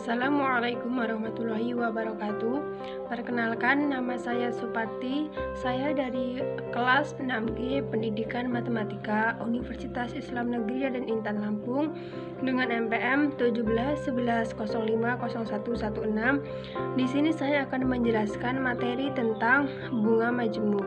Assalamualaikum warahmatullahi wabarakatuh. Perkenalkan, nama saya Suparti. Saya dari kelas 6G Pendidikan Matematika Universitas Islam Negeri Raden Intan Lampung dengan NPM 1711050116. Di sini saya akan menjelaskan materi tentang bunga majemuk.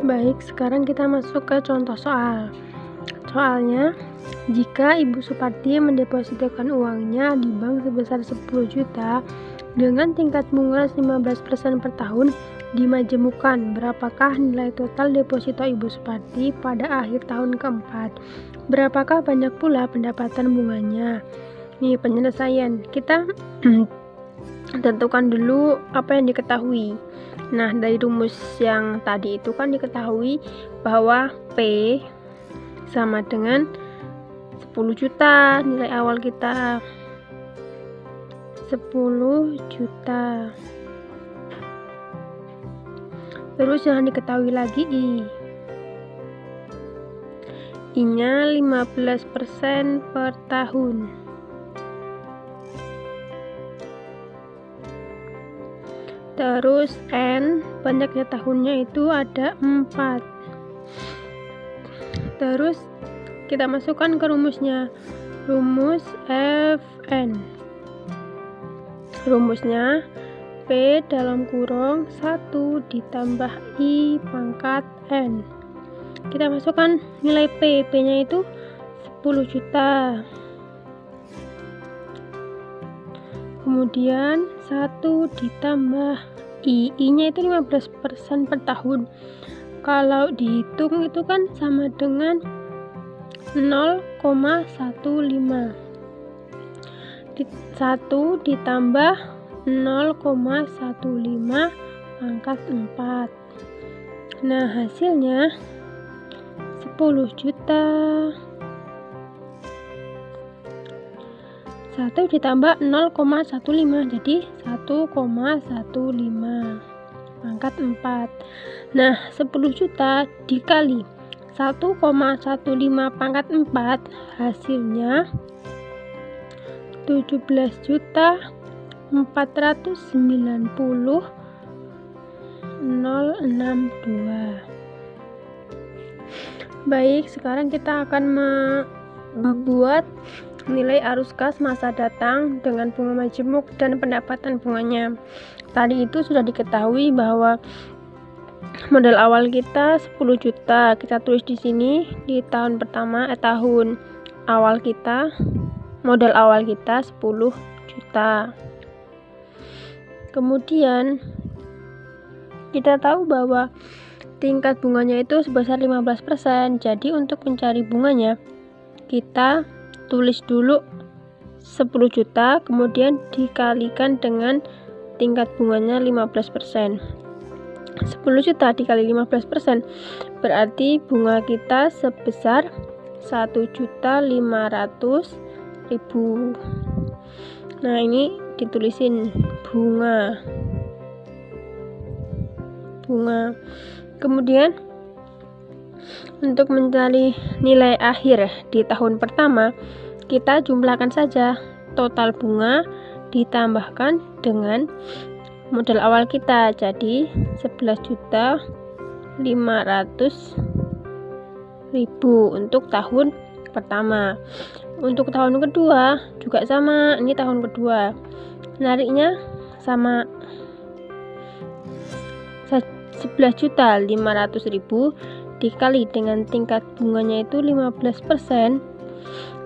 Baik, sekarang kita masuk ke contoh soal. Soalnya, jika Ibu Suparti mendepositkan uangnya di bank sebesar 10 juta dengan tingkat bunga 15% per tahun dimajemukan, berapakah nilai total deposito Ibu Suparti pada akhir tahun keempat? Berapakah banyak pula pendapatan bunganya? Nih, penyelesaian. Kita tentukan dulu apa yang diketahui. Nah, dari rumus yang tadi itu kan diketahui bahwa P sama dengan 10 juta, nilai awal kita 10 juta. Terus yang diketahui lagi I-nya 15% per tahun. Terus N, banyaknya tahunnya itu ada 4. Terus kita masukkan ke rumusnya. Rumus Fn. Rumusnya P dalam kurung 1 ditambah I pangkat N. Kita masukkan nilai P. P-nya itu 10 juta. Kemudian 1 ditambah I-nya itu 15% per tahun. Kalau dihitung itu kan sama dengan 0,15. 1 ditambah 0,15 pangkat 4. Nah, hasilnya 10 juta. 1 ditambah 0,15 jadi 1,15 pangkat 4. Nah, 10 juta dikali 1,15 pangkat 4 hasilnya 17.490.062. Baik, sekarang kita akan membuat nilai arus kas masa datang dengan bunga majemuk dan pendapatan bunganya. Tadi itu sudah diketahui bahwa modal awal kita 10 juta. Kita tulis di sini di tahun pertama tahun awal kita modal awal kita 10 juta. Kemudian kita tahu bahwa tingkat bunganya itu sebesar 15%. Jadi untuk mencari bunganya kita tulis dulu 10 juta kemudian dikalikan dengan tingkat bunganya 15%. 10 juta dikali 15% berarti bunga kita sebesar 1.500.000. Nah, ini ditulisin bunga. Kemudian untuk mencari nilai akhir di tahun pertama, kita jumlahkan saja total bunga ditambahkan dengan modal awal kita, jadi 11.500.000 untuk tahun pertama. Untuk tahun kedua juga sama, ini tahun kedua. Nariknya sama 11.500.000 dikali dengan tingkat bunganya itu 15%.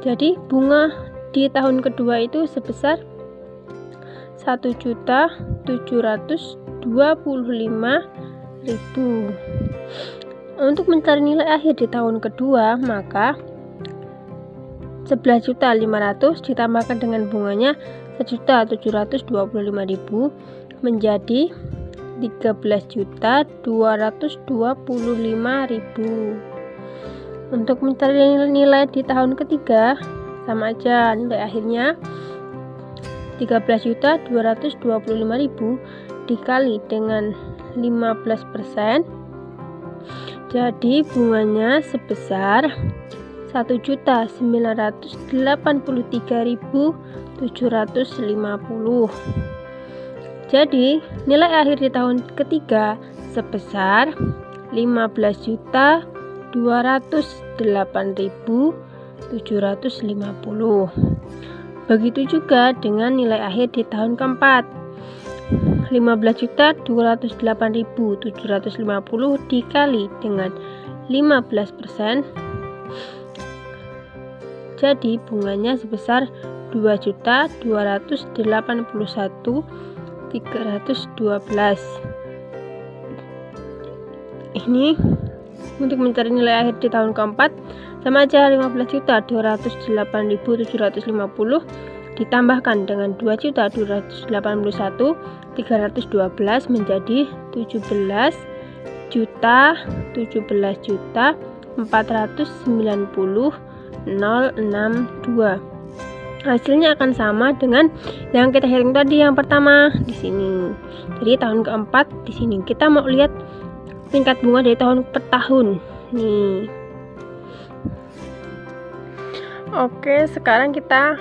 Jadi bunga di tahun kedua itu sebesar 1.725.000. Untuk mencari nilai akhir di tahun kedua, maka 11.500.000 ditambahkan dengan bunganya 1.725.000 menjadi 13.225.000. Untuk mencari nilai di tahun ketiga, sama aja, nilai akhirnya 13.225.000 dikali dengan 15%, jadi bunganya sebesar 1.983.750. Jadi nilai akhir di tahun ketiga sebesar 15.208.750. Begitu juga dengan nilai akhir di tahun keempat, 15.208.750 dikali dengan 15%, jadi bunganya sebesar 2.281.312. Ini untuk mencari nilai akhir di tahun keempat, sama aja, 15.208.750 ditambahkan dengan 2.281.312 menjadi 17.490.062. Hasilnya akan sama dengan yang kita hitung tadi yang pertama di sini. Jadi tahun keempat di sini kita mau lihat tingkat bunga dari tahun per tahun. Nih. Oke, sekarang kita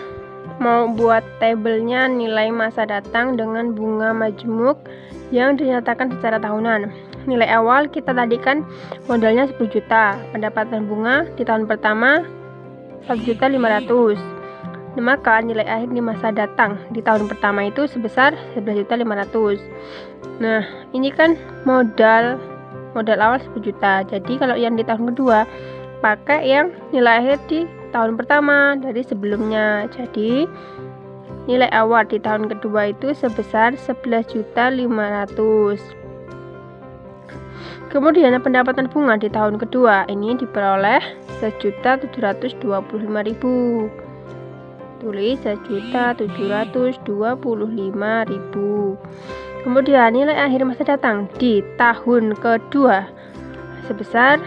mau buat tabelnya nilai masa datang dengan bunga majemuk yang dinyatakan secara tahunan. Nilai awal kita tadi kan modalnya 10 juta. Pendapatan bunga di tahun pertama 1.500.000. Maka nilai akhir di masa datang di tahun pertama itu sebesar 11.500.000. Nah, ini kan modal awal 10 juta. Jadi kalau yang di tahun kedua pakai yang nilai akhir di tahun pertama dari sebelumnya. Jadi nilai awal di tahun kedua itu sebesar 11.500.000. Kemudian pendapatan bunga di tahun kedua ini diperoleh 1.725.000. Tulis 1.725.000. Kemudian nilai akhir masa datang di tahun kedua sebesar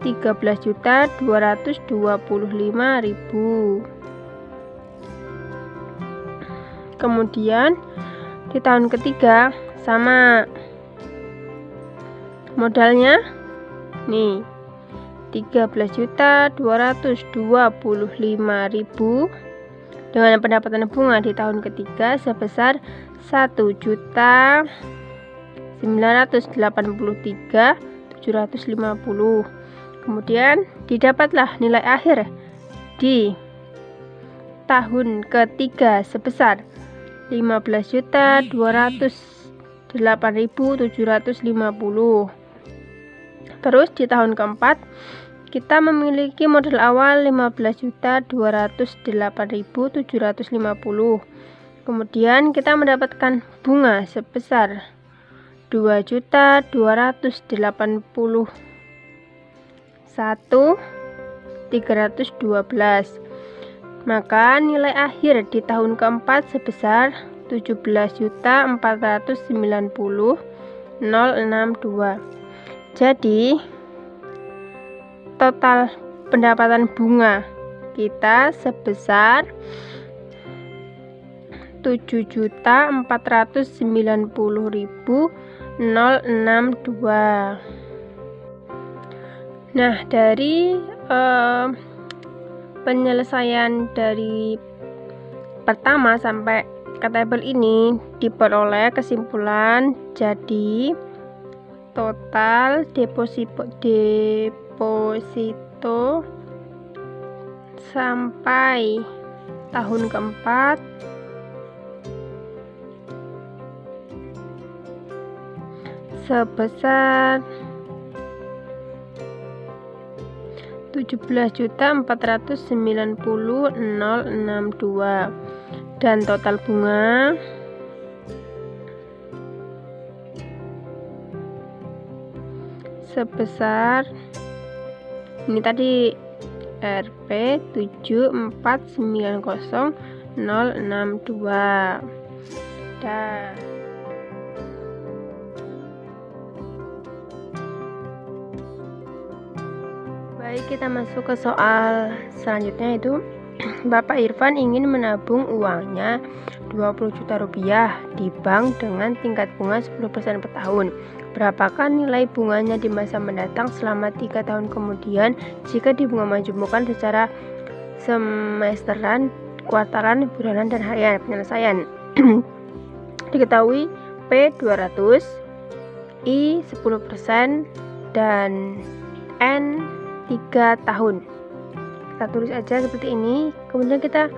13.225.000. Kemudian di tahun ketiga sama, modalnya nih 13.225.000 dengan pendapatan bunga di tahun ketiga sebesar 1.983.750. Kemudian didapatlah nilai akhir di tahun ketiga sebesar 15.208.750. Terus di tahun keempat kita memiliki modal awal 15.208.750. Kemudian kita mendapatkan bunga sebesar 2.281.312. Maka nilai akhir di tahun keempat sebesar 17.490.062. Jadi total pendapatan bunga kita sebesar 7.490.062. Nah, dari penyelesaian dari pertama sampai ke tabel ini diperoleh kesimpulan, jadi total deposito sampai tahun keempat sebesar 17.490.062 dan total bunga sebesar ini tadi Rp 7490062. Baik, kita masuk ke soal selanjutnya, itu Bapak Irfan ingin menabung uangnya 20 juta rupiah di bank dengan tingkat bunga 10% per tahun. Berapakah nilai bunganya di masa mendatang selama 3 tahun kemudian jika dibunga majemukkan secara semesteran, kuartalan, bulanan, dan harian? Penyelesaian. Diketahui P 200, I 10%, dan N 3 tahun. Kita tulis aja seperti ini. Kemudian kita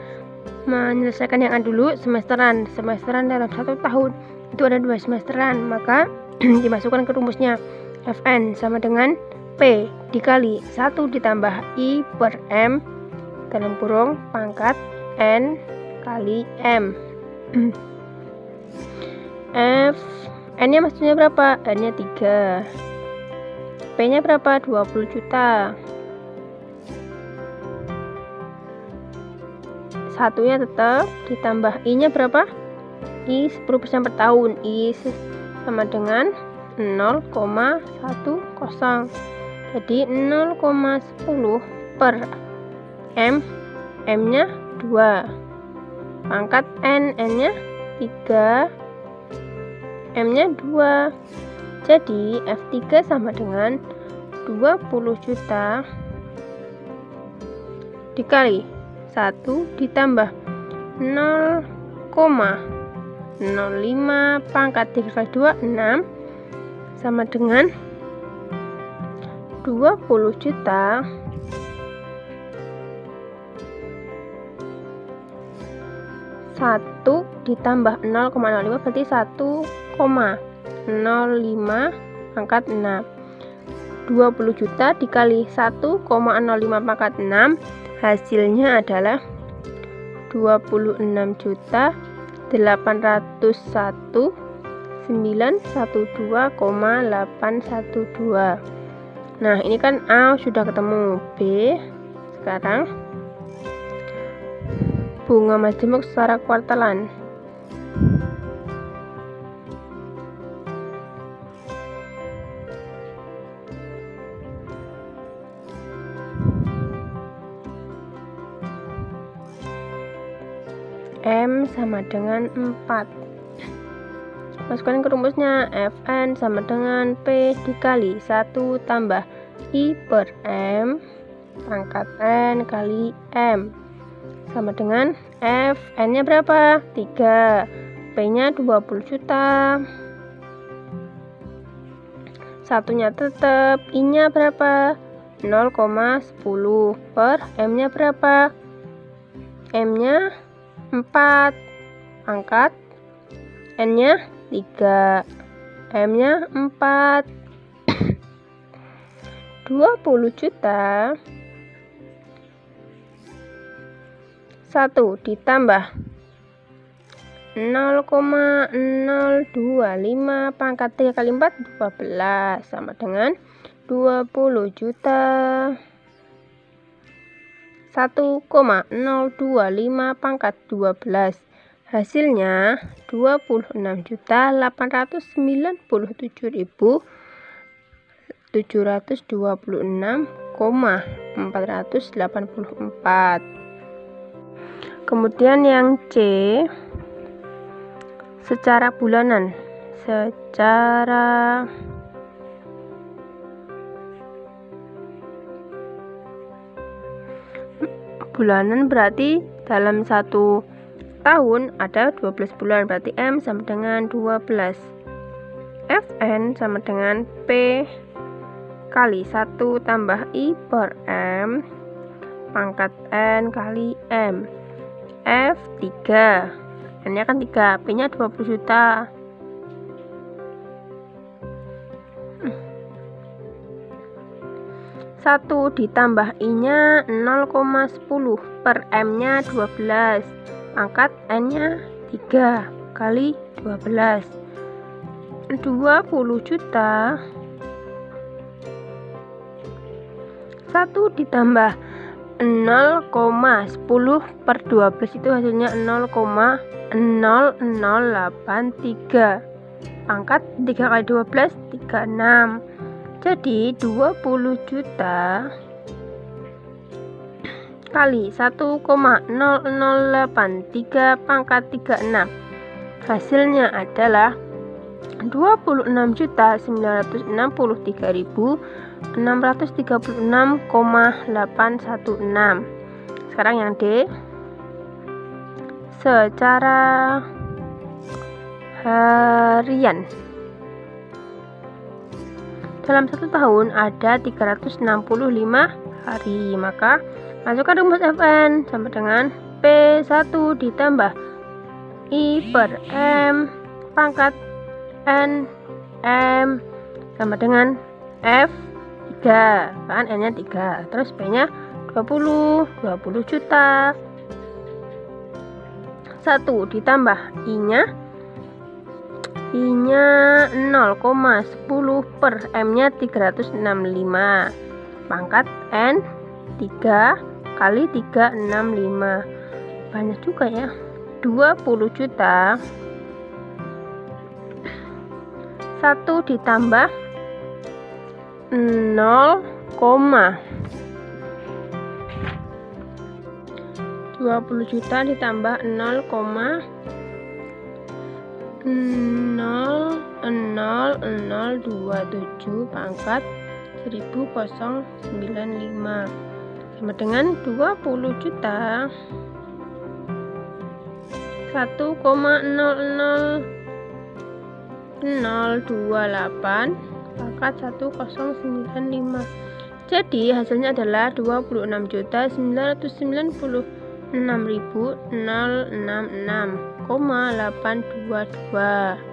menyelesaikan yang A dulu, semesteran. Semesteran dalam 1 tahun itu ada 2 semesteran, maka dimasukkan ke rumusnya. Fn sama dengan P dikali 1 ditambah I per M dalam kurung pangkat N kali M. N nya maksudnya berapa? N nya 3. P nya berapa? 20 juta. Satunya tetap ditambah I nya berapa? I 10% per tahun. I sama dengan 0,10. Jadi 0,10 per M. M nya 2. Pangkat N. N nya 3. M nya 2. Jadi F3 sama dengan 20 juta dikali 1 ditambah 0,05 pangkat 3 kali 2, 6, sama dengan 20 juta satu ditambah 0,05 berarti 1,05 pangkat 6. 20 juta dikali 1,05 pangkat 6, hasilnya adalah 26.912,812. Nah, ini kan A sudah ketemu. B, sekarang bunga majemuk secara kuartalan. M sama dengan 4. Masukkan ke rumusnya. Fn sama dengan P dikali 1 tambah I per M pangkat N kali M sama dengan F. N nya berapa? 3. P nya 20 juta. Satunya tetap. I nya berapa? 0,10 per M nya berapa? M nya 4 pangkat N nya 3. M nya 4. 20 juta 1 ditambah 0,025 pangkat 3 kali 4 12 sama dengan 20 juta 1,025 pangkat 12. Hasilnya 26.726,484. Kemudian yang C, secara bulanan. Secara bulanan berarti dalam 1 tahun ada 12 bulan, berarti M sama dengan 12. Fn sama dengan P kali 1 tambah I per M pangkat N kali M. F3, N nya kan 3, P nya 20 juta. 1 ditambah I-nya 0,10 per M-nya 12 pangkat N-nya 3 kali 12 20 juta. 1 ditambah 0,10 per 12 itu hasilnya 0,0083 pangkat 3 kali 12 36. Jadi 20 juta kali 1,0083 pangkat 36 hasilnya adalah 26.963.636,816. Sekarang yang D, secara harian dalam 1 tahun ada 365 hari, maka masukkan rumus Fn sama dengan P1 ditambah I per M pangkat N M sama dengan F3 kan N nya 3 terus P nya 20 juta. 1 ditambah I nya 0,10 per M nya 365 pangkat N 3 kali 365 banyak juga ya, 20 juta. 1 ditambah 20 juta ditambah 0,00027 pangkat 1095 sama dengan 20 juta 1,00028 pangkat 1095. Jadi hasilnya adalah 26.996.066,822.